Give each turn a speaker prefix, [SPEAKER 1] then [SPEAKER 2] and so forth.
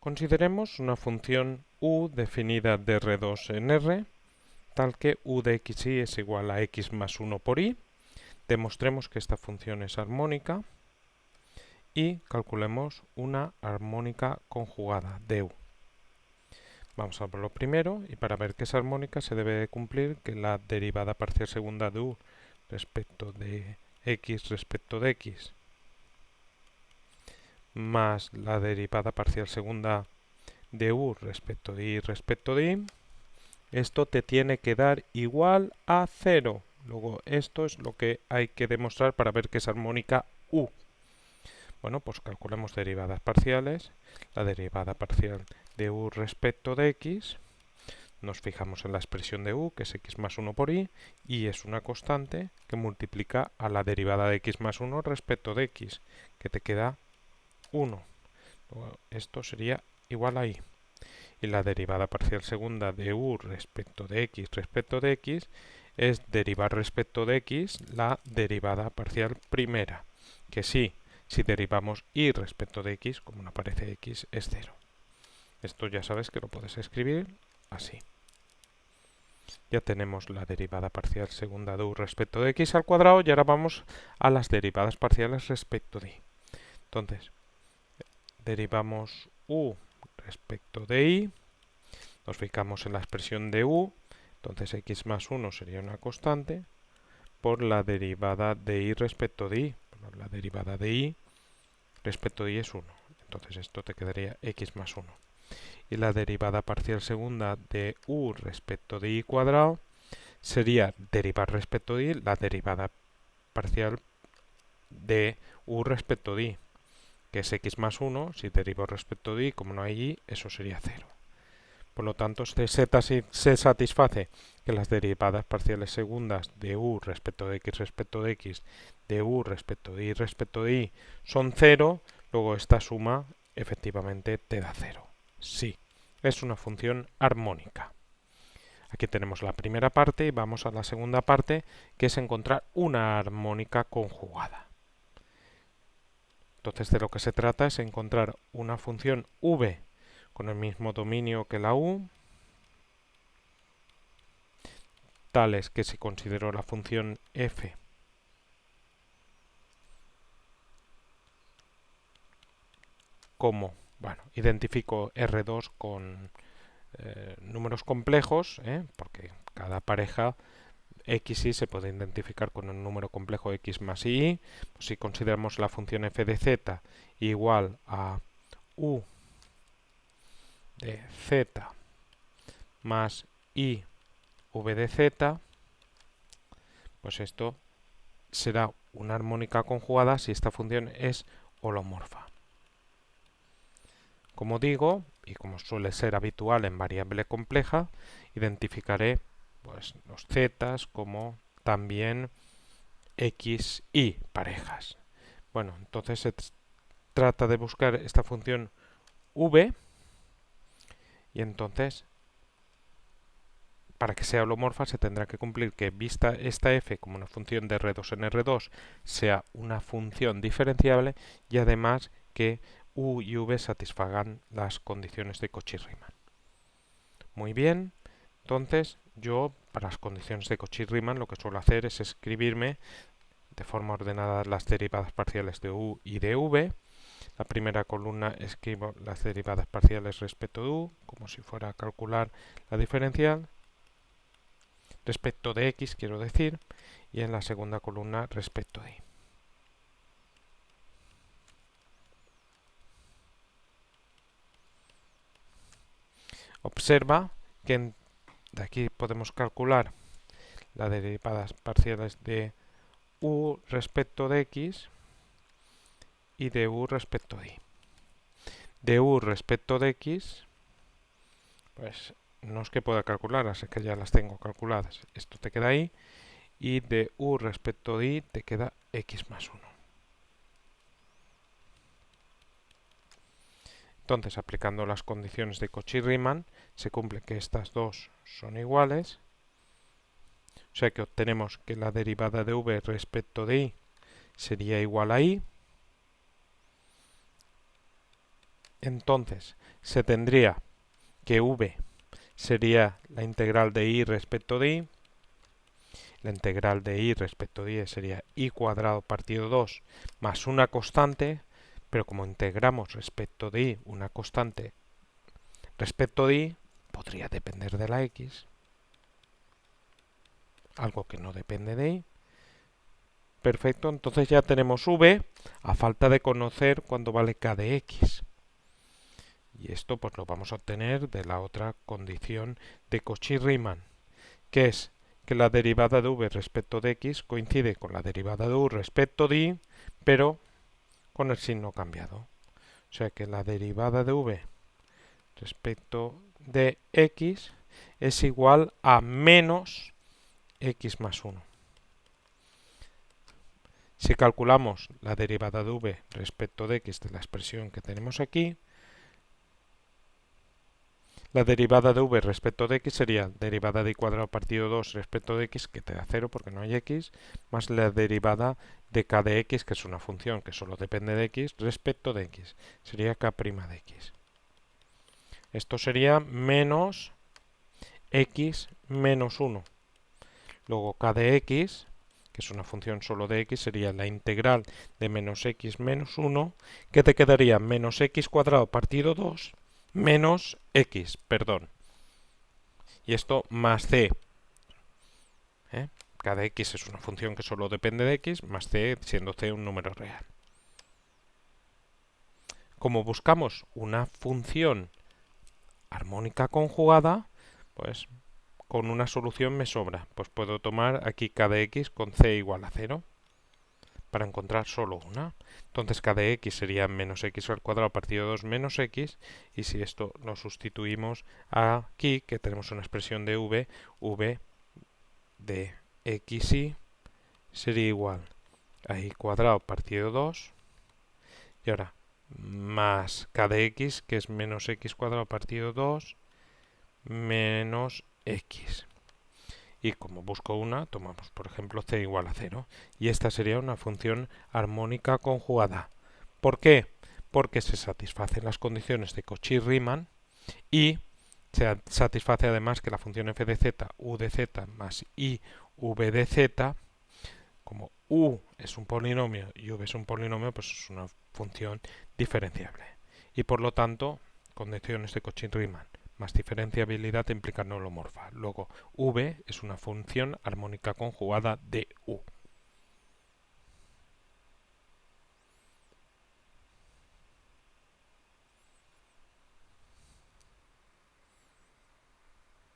[SPEAKER 1] Consideremos una función u definida de R2 en R, tal que u de xy es igual a x más 1 por y. Demostremos que esta función es armónica y calculemos una armónica conjugada de u. Vamos a por lo primero, y para ver que es armónica se debe de cumplir que la derivada parcial segunda de u respecto de x más la derivada parcial segunda de u respecto de y, esto te tiene que dar igual a 0. Luego esto es lo que hay que demostrar para ver que es armónica u. Bueno, pues calculemos derivadas parciales. La derivada parcial de u respecto de x, nos fijamos en la expresión de u, que es x más 1 por y es una constante que multiplica a la derivada de x más 1 respecto de x, que te queda 1. Luego, esto sería igual a y. Y la derivada parcial segunda de u respecto de x es derivar respecto de x la derivada parcial primera, que sí, si derivamos y respecto de x, como no aparece x, es 0. Esto ya sabes que lo puedes escribir así. Ya tenemos la derivada parcial segunda de u respecto de x al cuadrado y ahora vamos a las derivadas parciales respecto de y. Entonces, derivamos u respecto de y, nos fijamos en la expresión de u, entonces x más 1 sería una constante, por la derivada de y respecto de y. Bueno, la derivada de y respecto de y es 1, entonces esto te quedaría x más 1. Y la derivada parcial segunda de u respecto de y cuadrado sería derivar respecto de y la derivada parcial de u respecto de y, que es x más 1, si derivo respecto de y, como no hay y, eso sería 0. Por lo tanto, se satisface que las derivadas parciales segundas de u respecto de x, de u respecto de y respecto de y son 0, luego esta suma efectivamente te da 0. Sí, es una función armónica. Aquí tenemos la primera parte y vamos a la segunda parte, que es encontrar una armónica conjugada. Entonces, de lo que se trata es encontrar una función v con el mismo dominio que la u, tales que si considero la función f como, bueno, identifico R2 con números complejos, porque cada pareja x y se puede identificar con un número complejo x más y. Pues si consideramos la función f de z igual a u de z más i v de z, pues esto será una armónica conjugada si esta función es holomorfa. Como digo, y como suele ser habitual en variable compleja, identificaré pues, los z como también x y parejas. Bueno, entonces se trata de buscar esta función v y entonces para que sea holomorfa se tendrá que cumplir que vista esta f como una función de R2 en R2 sea una función diferenciable y además que u y v satisfagan las condiciones de Cauchy-Riemann. Muy bien, entonces yo para las condiciones de Cauchy-Riemann lo que suelo hacer es escribirme de forma ordenada las derivadas parciales de u y de v. La primera columna escribo las derivadas parciales respecto de u, como si fuera a calcular la diferencial, respecto de x quiero decir, y en la segunda columna respecto de y. Observa que de aquí podemos calcular las derivadas parciales de u respecto de x y de u respecto de y. De u respecto de x, pues no es que pueda calcular, así que ya las tengo calculadas. Esto te queda ahí. Y de u respecto de y te queda x más 1. Entonces, aplicando las condiciones de Cauchy-Riemann, se cumple que estas dos son iguales. O sea que obtenemos que la derivada de v respecto de y sería igual a y. Entonces, se tendría que v sería la integral de y respecto de y. La integral de y respecto de y sería y cuadrado partido 2 más una constante, pero como integramos respecto de y una constante respecto de y, podría depender de la x, algo que no depende de y. Perfecto, entonces ya tenemos v a falta de conocer cuánto vale k de x. Y esto pues lo vamos a obtener de la otra condición de Cauchy-Riemann, que es que la derivada de v respecto de x coincide con la derivada de u respecto de y, pero con el signo cambiado. O sea que la derivada de v respecto de x es igual a menos x más 1. Si calculamos la derivada de v respecto de x de la expresión que tenemos aquí, la derivada de v respecto de x sería derivada de y cuadrado partido 2 respecto de x, que te da 0 porque no hay x, más la derivada de k de x, que es una función que solo depende de x, respecto de x. Sería k' de x. Esto sería menos x menos 1. Luego k de x, que es una función solo de x, sería la integral de menos x menos 1, que te quedaría menos x cuadrado partido 2 menos x, perdón. Y esto más c. K de x es una función que solo depende de x, más c siendo c un número real. Como buscamos una función armónica conjugada, pues con una solución me sobra. Pues puedo tomar aquí k de x con c igual a 0 para encontrar solo una. Entonces k de x sería menos x al cuadrado partido 2 menos x, y si esto lo sustituimos aquí, que tenemos una expresión de v de xy sería igual a y cuadrado partido 2, y ahora más k de x, que es menos x cuadrado partido 2 menos x. Y como busco una, tomamos por ejemplo c igual a 0. Y esta sería una función armónica conjugada. ¿Por qué? Porque se satisfacen las condiciones de Cauchy-Riemann y se satisface además que la función f de z, u de z más i v de z, como u es un polinomio y v es un polinomio, pues es una función diferenciable. Y por lo tanto, condiciones de Cauchy-Riemann más diferenciabilidad implica no holomorfa. Luego, v es una función armónica conjugada de u.